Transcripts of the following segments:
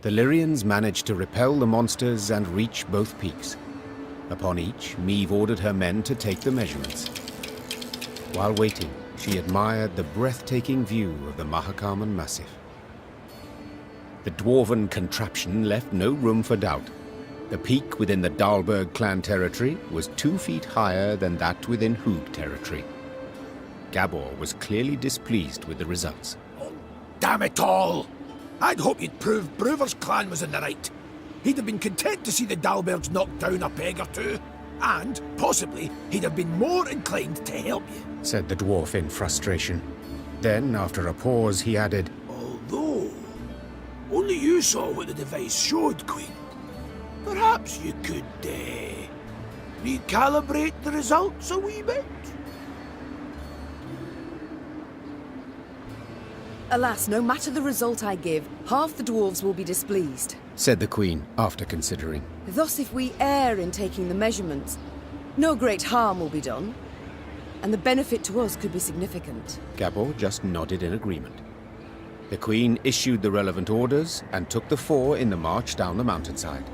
The Lyrians managed to repel the monsters and reach both peaks. Upon each, Meve ordered her men to take the measurements. While waiting, she admired the breathtaking view of the Mahakaman Massif. The dwarven contraption left no room for doubt. The peak within the Dahlberg clan territory was 2 feet higher than that within Hoog territory. Gabor was clearly displeased with the results. Oh, damn it all! I'd hoped you'd prove Bruver's clan was in the right. He'd have been content to see the Dahlbergs knocked down a peg or two, and, possibly, he'd have been more inclined to help you, said the dwarf in frustration. Then, after a pause, he added, although, only you saw what the device showed, Queen. Perhaps you could, recalibrate the results a wee bit? Alas, no matter the result I give, half the dwarves will be displeased, said the Queen, after considering. Thus, if we err in taking the measurements, no great harm will be done, and the benefit to us could be significant. Gabor just nodded in agreement. The Queen issued the relevant orders and took the 4 in the march down the mountainside.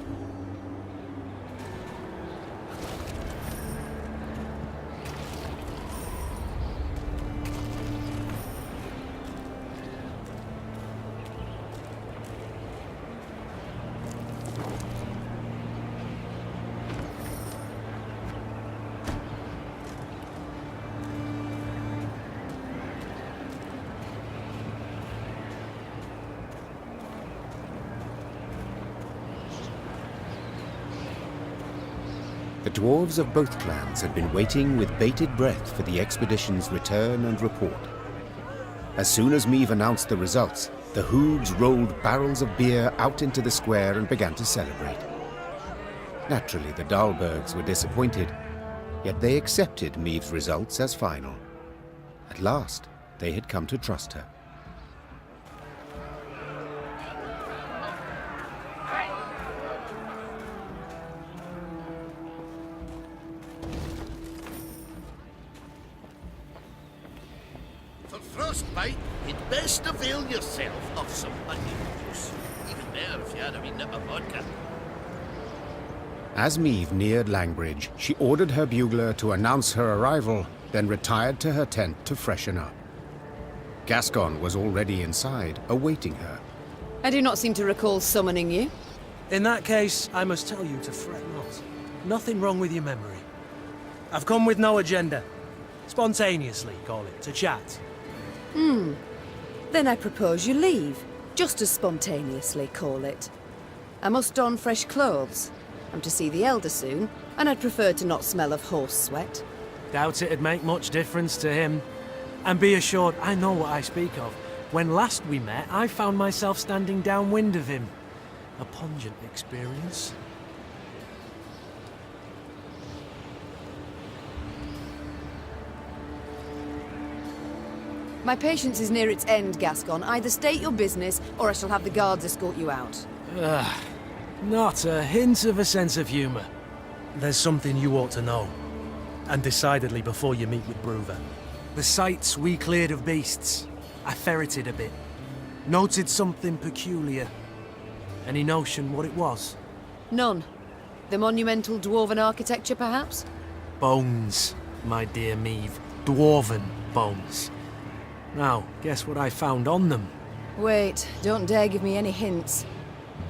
The dwarves of both clans had been waiting with bated breath for the expedition's return and report. As soon as Meve announced the results, the Hoogs rolled barrels of beer out into the square and began to celebrate. Naturally, the Dahlbergs were disappointed, yet they accepted Meve's results as final. At last, they had come to trust her. Frostbite, you'd best avail yourself of some onion juice. Even better if you had a wee nip of vodka. As Meve neared Langbridge, she ordered her bugler to announce her arrival, then retired to her tent to freshen up. Gascon was already inside, awaiting her. I do not seem to recall summoning you. In that case, I must tell you to fret not. Nothing wrong with your memory. I've come with no agenda. Spontaneously, call it, to chat. Then I propose you leave, just as spontaneously, call it. I must don fresh clothes. I'm to see the Elder soon, and I'd prefer to not smell of horse sweat. Doubt it'd make much difference to him. And be assured, I know what I speak of. When last we met, I found myself standing downwind of him. A pungent experience. My patience is near its end, Gascon. Either state your business, or I shall have the guards escort you out. Not a hint of a sense of humour. There's something you ought to know. And decidedly before you meet with Bruver. The sites we cleared of beasts. I ferreted a bit. Noted something peculiar. Any notion what it was? None. The monumental dwarven architecture, perhaps? Bones, my dear Meve. Dwarven bones. Now, guess what I found on them? Wait, don't dare give me any hints.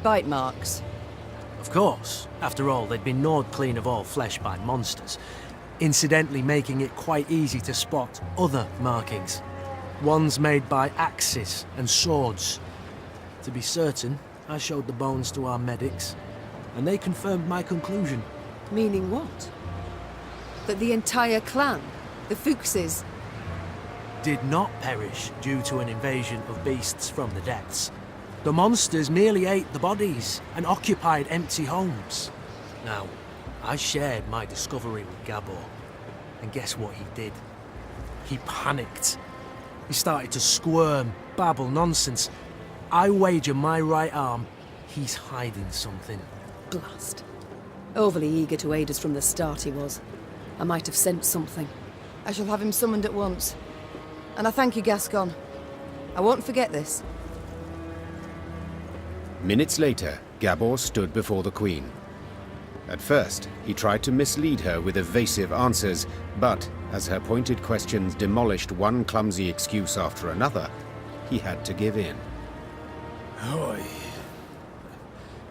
Bite marks. Of course. After all, they'd been gnawed clean of all flesh by monsters, incidentally making it quite easy to spot other markings. Ones made by axes and swords. To be certain, I showed the bones to our medics, and they confirmed my conclusion. Meaning what? That the entire clan, the Fuchses, did not perish due to an invasion of beasts from the depths. The monsters merely ate the bodies and occupied empty homes. Now, I shared my discovery with Gabor, and guess what he did? He panicked. He started to squirm, babble nonsense. I wager my right arm, he's hiding something. blast. Overly eager to aid us from the start he was. I might have sensed something. I shall have him summoned at once. And I thank you, Gascon. I won't forget this. Minutes later, Gabor stood before the Queen. At first, he tried to mislead her with evasive answers, but as her pointed questions demolished one clumsy excuse after another, he had to give in. Oi.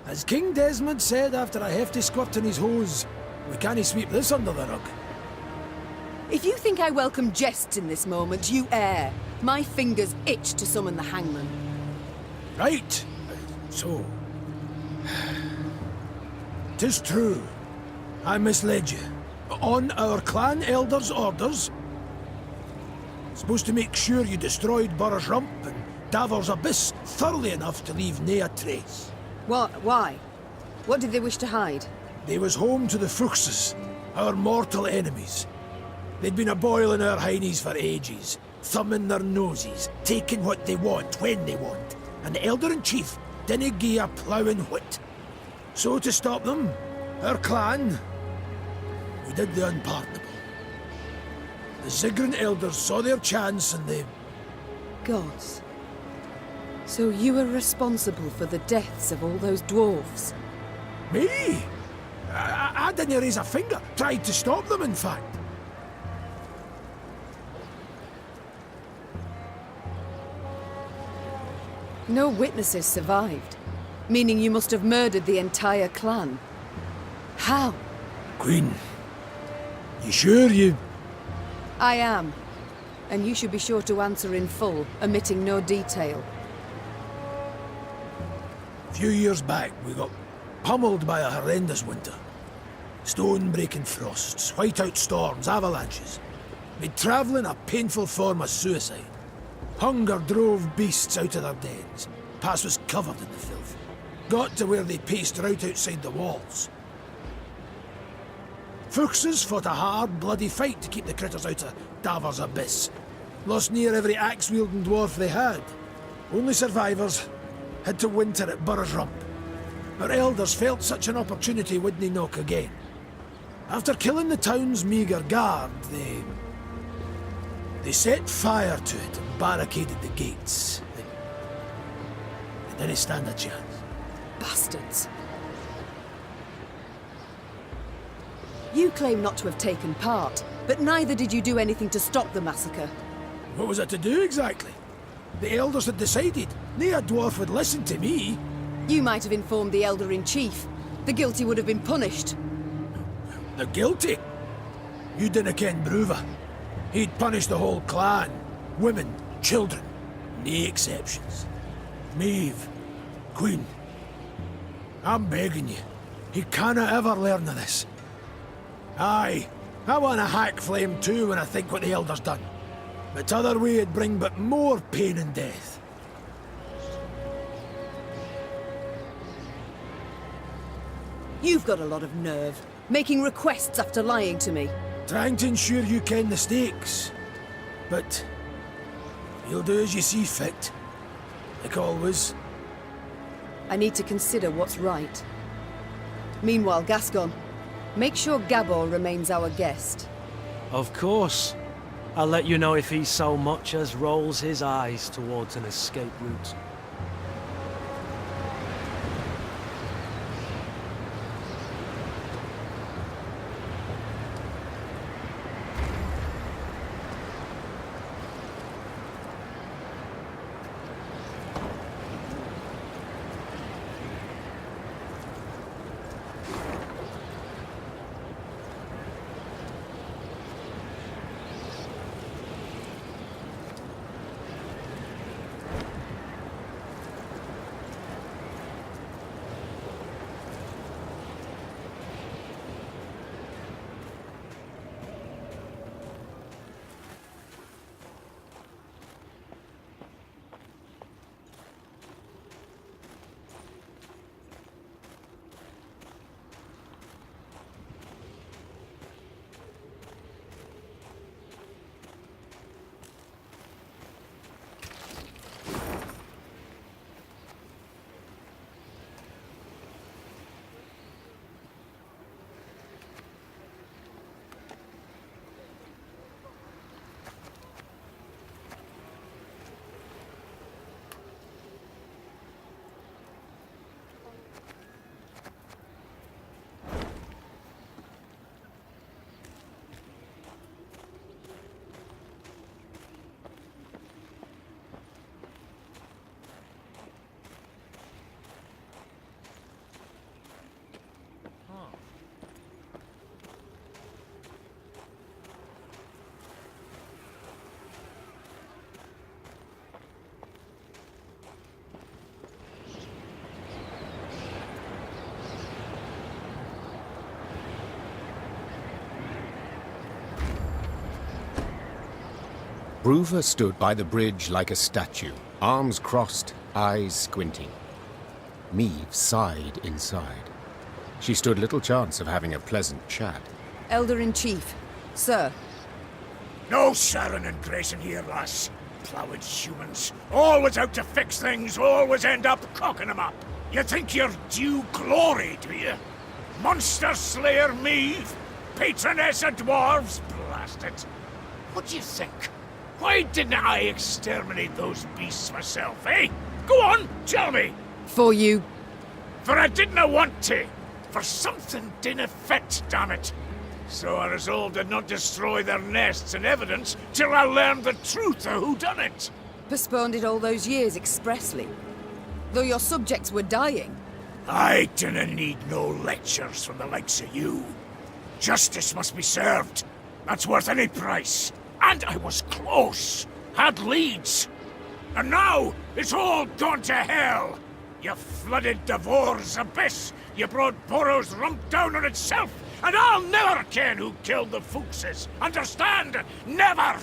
As King Desmond said after a hefty squirt in his hose, we can't sweep this under the rug. If you think I welcome jests in this moment, you err. My fingers itch to summon the hangman. Right. So... 'Tis true. I misled you. On our clan elder's orders, supposed to make sure you destroyed Burr's Rump and Davor's Abyss thoroughly enough to leave nae a trace. What? Why? What did they wish to hide? They was home to the Fuchses, our mortal enemies. They'd been a-boiling our heinies for ages, thumbing their noses, taking what they want when they want, and the Elder-in-Chief didn't gie a ploughing whit. So to stop them, our clan, we did the unpardonable. The Ziggurin elders saw their chance and they... Gods. So you were responsible for the deaths of all those dwarves? Me? I didn't raise a finger. Tried to stop them, in fact. No witnesses survived, meaning you must have murdered the entire clan. How? Queen, you sure you... I am. And you should be sure to answer in full, omitting no detail. A few years back, we got pummeled by a horrendous winter. Stone-breaking frosts, whiteout storms, avalanches. Made travelling a painful form of suicide. Hunger drove beasts out of their dens. Pass was covered in the filth. Got to where they paced right outside the walls. Fuchses fought a hard, bloody fight to keep the critters out of Davor's Abyss. Lost near every axe-wielding dwarf they had. Only survivors had to winter at Burr's Rump. Our elders felt such an opportunity wouldn't knock again. After killing the town's meagre guard, they set fire to it and barricaded the gates. They didn't stand a chance. Bastards. You claim not to have taken part, but neither did you do anything to stop the massacre. What was I to do exactly? The elders had decided. Nae a dwarf would listen to me. You might have informed the Elder-in-Chief. The guilty would have been punished. The guilty? You didn't ken Bruva. He'd punish the whole clan. Women, children, nae exceptions. Maeve, Queen, I'm begging you. He canna ever learn of this. Aye, I want a hack flame too when I think what the Elder's done. But t'other way it'd bring but more pain and death. You've got a lot of nerve, making requests after lying to me. Trying to ensure you ken the stakes. But you'll do as you see fit. Like always. I need to consider what's right. Meanwhile, Gascon, make sure Gabor remains our guest. Of course. I'll let you know if he so much as rolls his eyes towards an escape route. Bruva stood by the bridge like a statue, arms crossed, eyes squinting. Meve sighed inside. She stood little chance of having a pleasant chat. Elder-in-Chief, sir. No Sharon and Grayson here, lass. Ploughed humans. Always out to fix things, always end up cocking them up. You think you're due glory, do you? Monster Slayer Meve? Patroness of dwarves? Blast it. What do you think? Why didn't I exterminate those beasts myself, eh? Go on, tell me! For you. For I didn't want to. For something didn't fit, damn it. So I resolved to not destroy their nests and evidence till I learned the truth of who done it. Postponed it all those years expressly. Though your subjects were dying. I dinna need no lectures from the likes of you. Justice must be served. That's worth any price. And I was close. Had leads. And now it's all gone to hell. You flooded Devore's abyss. You brought Burrow's rump down on itself. And I'll never ken who killed the Fuchses. Understand? Never!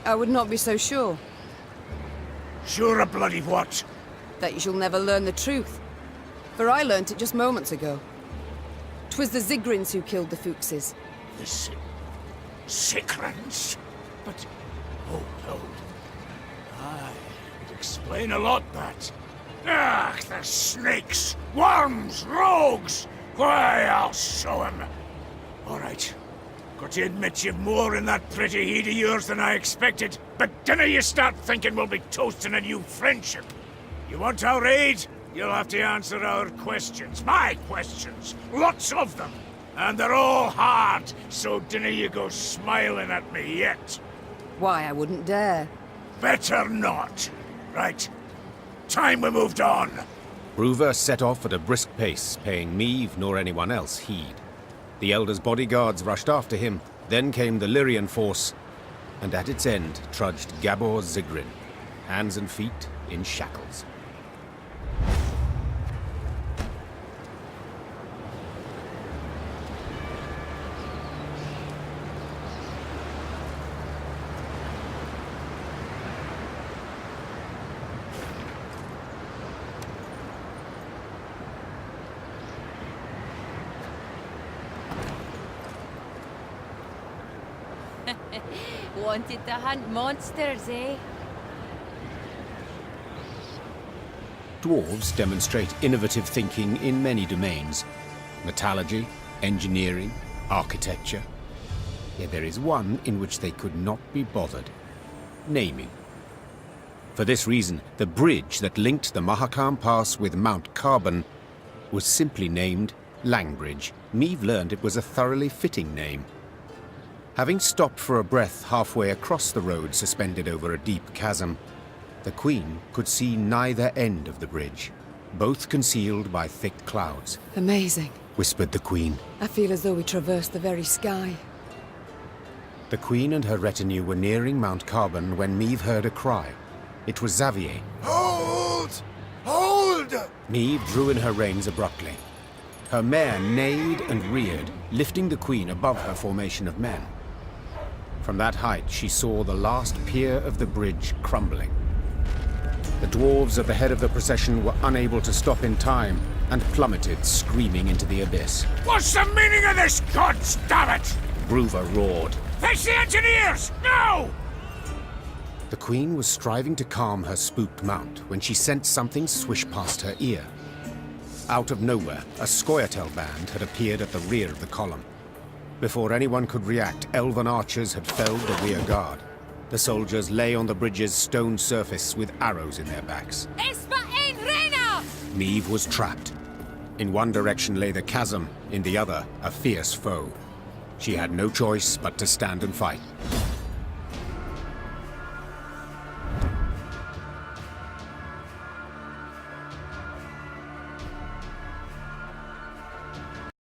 I would not be so sure. Sure of bloody what? That you shall never learn the truth. For I learnt it just moments ago. 'Twas the Zigrins who killed the Fuchses. The Sigrins? But... oh. Aye, it'd explain a lot, that. Ah, the snakes! Worms! Rogues! Why, I'll show 'em. All right. Got to admit you've more in that pretty heat of yours than I expected. But dinna you start thinking we'll be toasting a new friendship. You want our aid? You'll have to answer our questions. My questions. Lots of them. And they're all hard, so dinna you go smiling at me yet. Why, I wouldn't dare. Better not. Right. Time we moved on. Bruva set off at a brisk pace, paying Meve nor anyone else heed. The Elder's bodyguards rushed after him, then came the Lyrian force, and at its end trudged Gabor Zigrin, hands and feet in shackles. Wanted to hunt monsters, eh? Dwarves demonstrate innovative thinking in many domains. Metallurgy, engineering, architecture. Yet there is one in which they could not be bothered. Naming. For this reason, the bridge that linked the Mahakam Pass with Mount Carbon was simply named Langbridge. Meve learned it was a thoroughly fitting name. Having stopped for a breath halfway across the road suspended over a deep chasm, the Queen could see neither end of the bridge, both concealed by thick clouds. Amazing. Whispered the Queen. I feel as though we traversed the very sky. The Queen and her retinue were nearing Mount Carbon when Meve heard a cry. It was Xavier. Hold! Hold! Meve drew in her reins abruptly. Her mare neighed and reared, lifting the Queen above her formation of men. From that height, she saw the last pier of the bridge crumbling. The dwarves at the head of the procession were unable to stop in time and plummeted, screaming into the abyss. What's the meaning of this, gods damn it? Bruva roared. Fetch the engineers! Now! The Queen was striving to calm her spooked mount when she sensed something swish past her ear. Out of nowhere, a Scoia'tael band had appeared at the rear of the column. Before anyone could react, elven archers had felled the rear guard. The soldiers lay on the bridge's stone surface with arrows in their backs. Meve was trapped. In one direction lay the chasm, in the other, a fierce foe. She had no choice but to stand and fight.